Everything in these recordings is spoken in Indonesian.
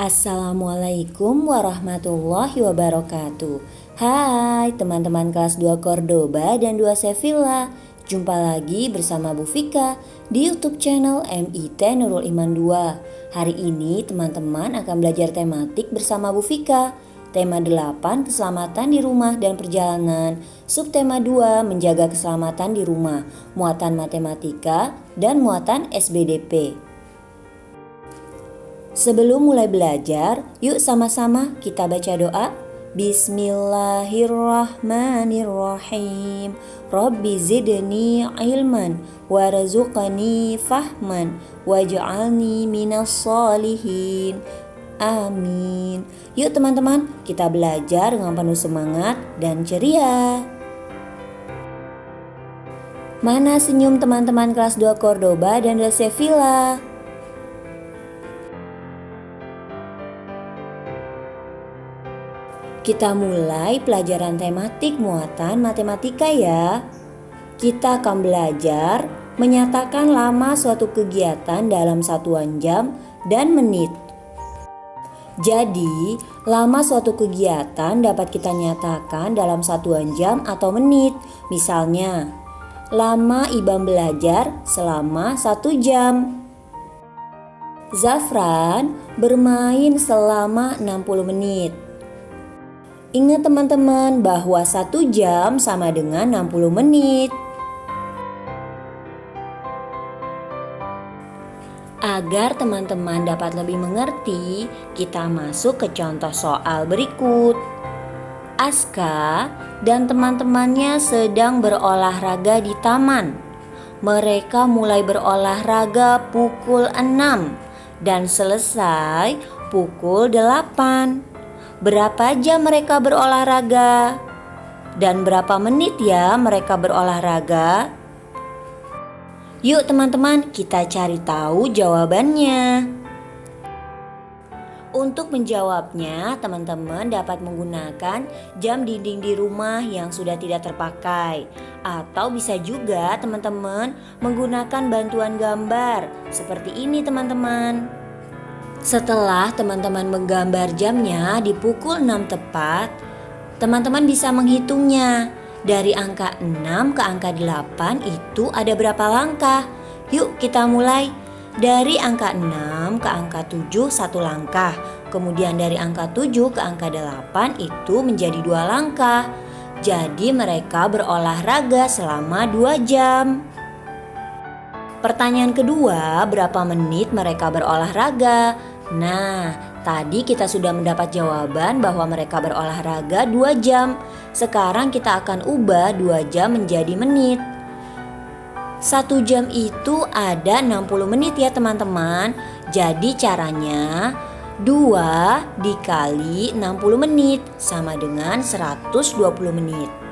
Assalamualaikum warahmatullahi wabarakatuh. Hai teman-teman kelas 2 Cordoba dan 2 Sevilla. Jumpa lagi bersama Bu Fika di YouTube channel MIT Nurul Iman 2. Hari ini teman-teman akan belajar tematik bersama Bu Fika. Tema 8 keselamatan di rumah dan perjalanan. Subtema 2 menjaga keselamatan di rumah. Muatan matematika dan muatan SBDP. Sebelum mulai belajar, yuk sama-sama kita baca doa. Bismillahirrahmanirrahim. Rabbi zidni ilman warzuqni fahman waj'alni minas sholihin. Amin. Yuk teman-teman, kita belajar dengan penuh semangat dan ceria. Mana senyum teman-teman kelas 2 Cordoba dan 2 Sevilla? Kita mulai pelajaran tematik muatan matematika ya. Kita akan belajar menyatakan lama suatu kegiatan dalam satuan jam dan menit. Jadi, lama suatu kegiatan dapat kita nyatakan dalam satuan jam atau menit. Misalnya, lama Ibam belajar selama 1 jam. Zafran bermain selama 60 menit. Ingat teman-teman bahwa 1 jam sama dengan 60 menit. Agar teman-teman dapat lebih mengerti, kita masuk ke contoh soal berikut. Aska dan teman-temannya sedang berolahraga di taman. Mereka mulai berolahraga pukul 6 dan selesai pukul 8. Berapa jam mereka berolahraga? Dan berapa menit ya mereka berolahraga? Yuk teman-teman, kita cari tahu jawabannya. Untuk menjawabnya, teman-teman dapat menggunakan jam dinding di rumah yang sudah tidak terpakai. Atau bisa juga teman-teman menggunakan bantuan gambar. Seperti ini teman-teman. Setelah teman-teman menggambar jamnya di pukul 6 tepat, teman-teman bisa menghitungnya. Dari angka 6 ke angka 8 itu ada berapa langkah? Yuk kita mulai. Dari angka 6 ke angka 7 1 langkah. Kemudian dari angka 7 ke angka 8 itu menjadi 2 langkah. Jadi mereka berolahraga selama 2 jam. Pertanyaan kedua, berapa menit mereka berolahraga? Nah, tadi kita sudah mendapat jawaban bahwa mereka berolahraga 2 jam. Sekarang kita akan ubah 2 jam menjadi menit. 1 jam itu ada 60 menit ya teman-teman. Jadi caranya 2 dikali 60 menit sama dengan 120 menit.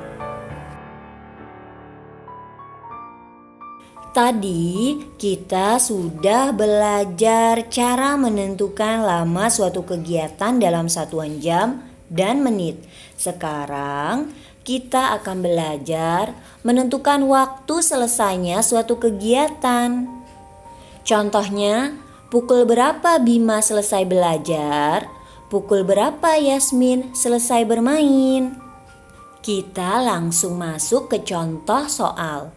Tadi kita sudah belajar cara menentukan lama suatu kegiatan dalam satuan jam dan menit. Sekarang kita akan belajar menentukan waktu selesainya suatu kegiatan. Contohnya, pukul berapa Bima selesai belajar? Pukul berapa Yasmin selesai bermain? Kita langsung masuk ke contoh soal.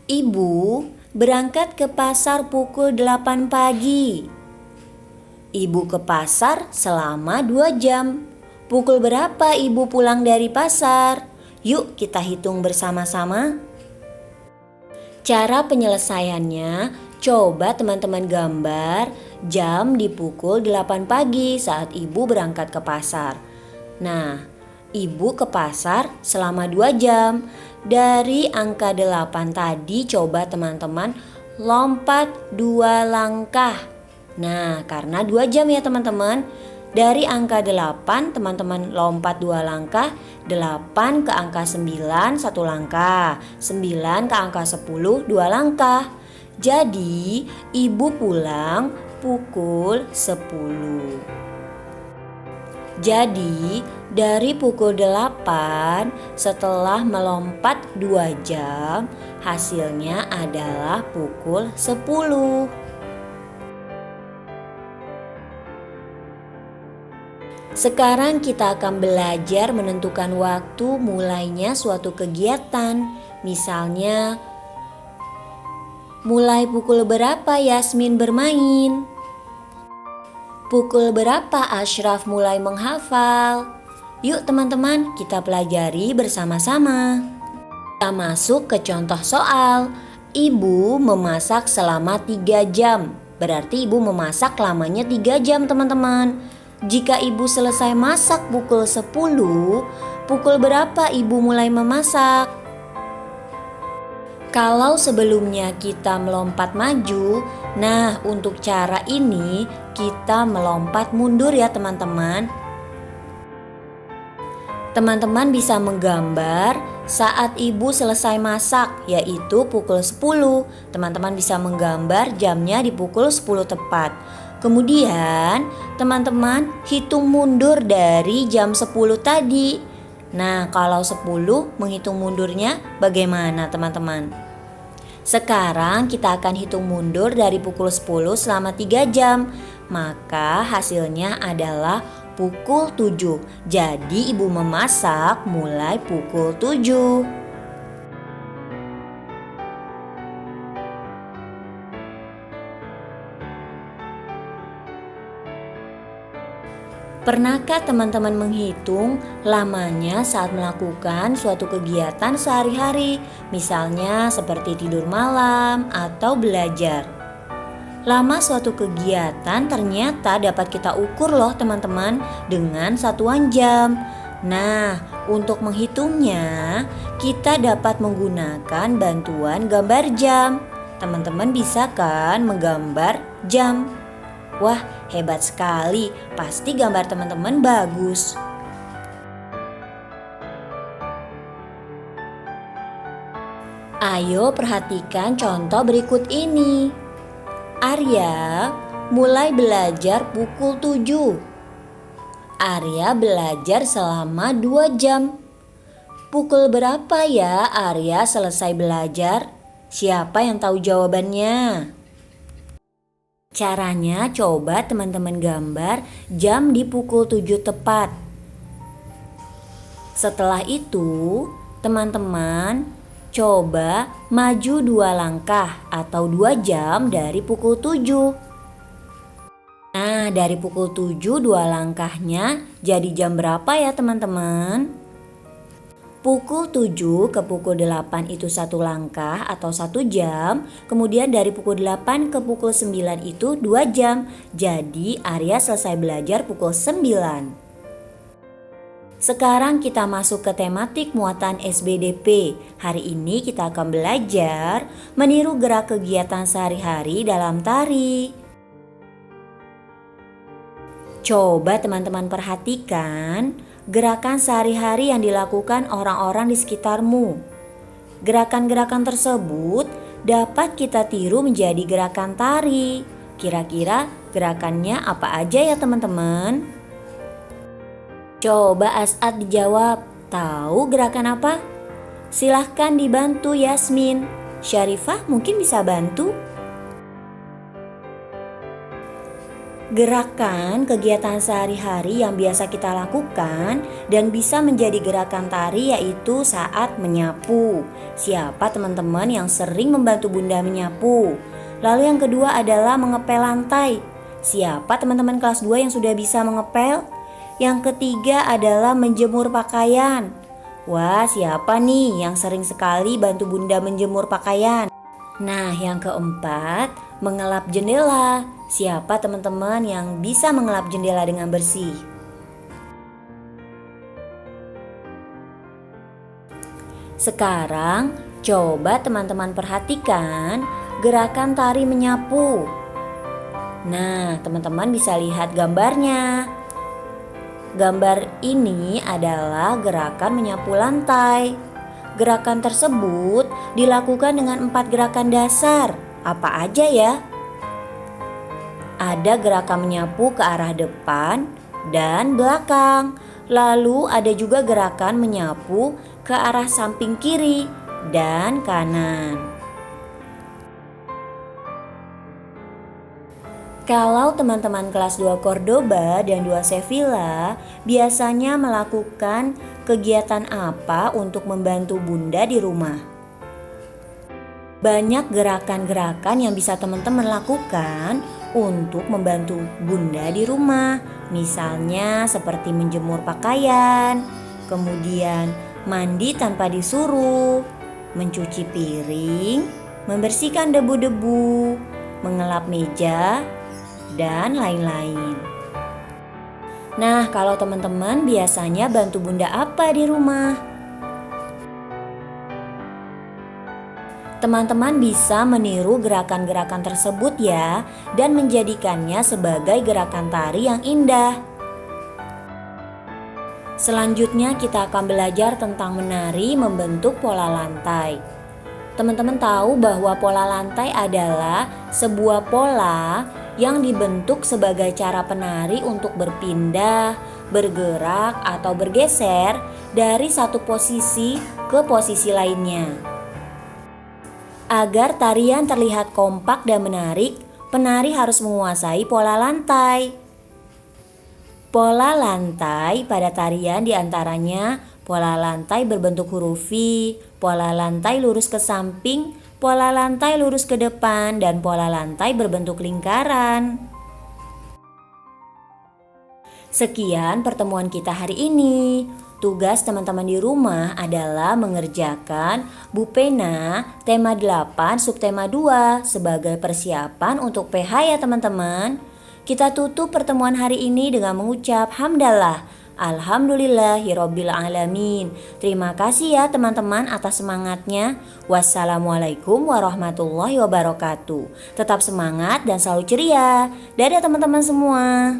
Ibu berangkat ke pasar pukul 8 pagi. Ibu ke pasar selama 2 jam. Pukul berapa ibu pulang dari pasar? Yuk kita hitung bersama-sama. Cara penyelesaiannya, coba teman-teman gambar jam di pukul 8 pagi saat ibu berangkat ke pasar. Nah, ibu ke pasar selama 2 jam. Dari angka 8 tadi coba teman-teman lompat 2 langkah. Nah, karena 2 jam ya teman-teman. Dari angka 8 teman-teman lompat 2 langkah. 8 ke angka 9 1 langkah. 9 ke angka 10 2 langkah. Jadi ibu pulang pukul 10. Jadi dari pukul 8 setelah melompat 2 jam hasilnya adalah pukul 10. Sekarang kita akan belajar menentukan waktu mulainya suatu kegiatan. Misalnya, mulai pukul berapa Yasmin bermain? Pukul berapa Ashraf mulai menghafal? Yuk teman-teman, kita pelajari bersama-sama. Kita masuk ke contoh soal. Ibu memasak selama 3 jam. Berarti ibu memasak lamanya 3 jam teman-teman. Jika ibu selesai masak pukul 10, pukul berapa ibu mulai memasak? Kalau sebelumnya kita melompat maju, nah untuk cara ini kita melompat mundur ya teman-teman. Teman-teman bisa menggambar saat ibu selesai masak, yaitu pukul 10. Teman-teman bisa menggambar jamnya di pukul 10 tepat. Kemudian teman-teman hitung mundur dari jam 10 tadi. Nah, kalau 10 menghitung mundurnya bagaimana teman-teman? Sekarang kita akan hitung mundur dari pukul 10 selama 3 jam. Maka hasilnya adalah pukul 7. Jadi ibu memasak mulai pukul 7. Pernahkah teman-teman menghitung lamanya saat melakukan suatu kegiatan sehari-hari? Misalnya seperti tidur malam atau belajar. Lama suatu kegiatan ternyata dapat kita ukur loh teman-teman dengan satuan jam. Nah, untuk menghitungnya kita dapat menggunakan bantuan gambar jam. Teman-teman bisa kan menggambar jam? Wah, hebat sekali. Pasti gambar teman-teman bagus. Ayo perhatikan contoh berikut ini. Arya mulai belajar pukul 7. Arya belajar selama 2 jam. Pukul berapa ya Arya selesai belajar? Siapa yang tahu jawabannya? Caranya coba teman-teman gambar jam di pukul 7 tepat. Setelah itu, teman-teman coba maju 2 langkah atau 2 jam dari pukul 7. Nah, dari pukul 7 2 langkahnya jadi jam berapa ya teman-teman? Pukul 7 ke pukul 8 itu 1 langkah atau 1 jam. Kemudian dari pukul 8 ke pukul 9 itu 2 jam. Jadi Arya selesai belajar pukul 9. Sekarang kita masuk ke tematik muatan SBDP. Hari ini kita akan belajar meniru gerak kegiatan sehari-hari dalam tari. Coba teman-teman perhatikan gerakan sehari-hari yang dilakukan orang-orang di sekitarmu. Gerakan-gerakan tersebut dapat kita tiru menjadi gerakan tari. Kira-kira gerakannya apa aja ya teman-teman? Coba As'ad dijawab. Tahu gerakan apa? Silahkan dibantu Yasmin. Syarifah mungkin bisa bantu. Gerakan kegiatan sehari-hari yang biasa kita lakukan dan bisa menjadi gerakan tari yaitu saat menyapu. Siapa teman-teman yang sering membantu bunda menyapu? Lalu yang kedua adalah mengepel lantai. Siapa teman-teman kelas 2 yang sudah bisa mengepel? Yang ketiga adalah menjemur pakaian. Wah, siapa nih yang sering sekali bantu bunda menjemur pakaian? Nah, yang keempat, mengelap jendela. Siapa teman-teman yang bisa mengelap jendela dengan bersih? Sekarang, coba teman-teman perhatikan gerakan tari menyapu. Nah, teman-teman bisa lihat gambarnya. Gambar ini adalah gerakan menyapu lantai. Gerakan tersebut dilakukan dengan 4 gerakan dasar. Apa aja ya? Ada gerakan menyapu ke arah depan dan belakang. Lalu ada juga gerakan menyapu ke arah samping kiri dan kanan. Kalau teman-teman kelas 2 Cordoba dan 2 Sevilla biasanya melakukan kegiatan apa untuk membantu Bunda di rumah? Banyak gerakan-gerakan yang bisa teman-teman lakukan untuk membantu Bunda di rumah. Misalnya seperti menjemur pakaian, kemudian mandi tanpa disuruh, mencuci piring, membersihkan debu-debu, mengelap meja, dan lain-lain. Nah, kalau teman-teman biasanya bantu Bunda apa di rumah? Teman-teman bisa meniru gerakan-gerakan tersebut ya, dan menjadikannya sebagai gerakan tari yang indah. Selanjutnya kita akan belajar tentang menari membentuk pola lantai. Teman-teman tahu bahwa pola lantai adalah sebuah pola yang dibentuk sebagai cara penari untuk berpindah, bergerak, atau bergeser dari satu posisi ke posisi lainnya. Agar tarian terlihat kompak dan menarik, penari harus menguasai pola lantai. Pola lantai pada tarian diantaranya pola lantai berbentuk huruf V, pola lantai lurus ke samping, pola lantai lurus ke depan, dan pola lantai berbentuk lingkaran. Sekian pertemuan kita hari ini. Tugas teman-teman di rumah adalah mengerjakan Bu Pena tema 8 subtema 2 sebagai persiapan untuk PH ya teman-teman. Kita tutup pertemuan hari ini dengan mengucap hamdalah. Alhamdulillahirabbil alamin. Terima kasih ya teman-teman atas semangatnya. Wassalamualaikum warahmatullahi wabarakatuh. Tetap semangat dan selalu ceria. Dadah teman-teman semua.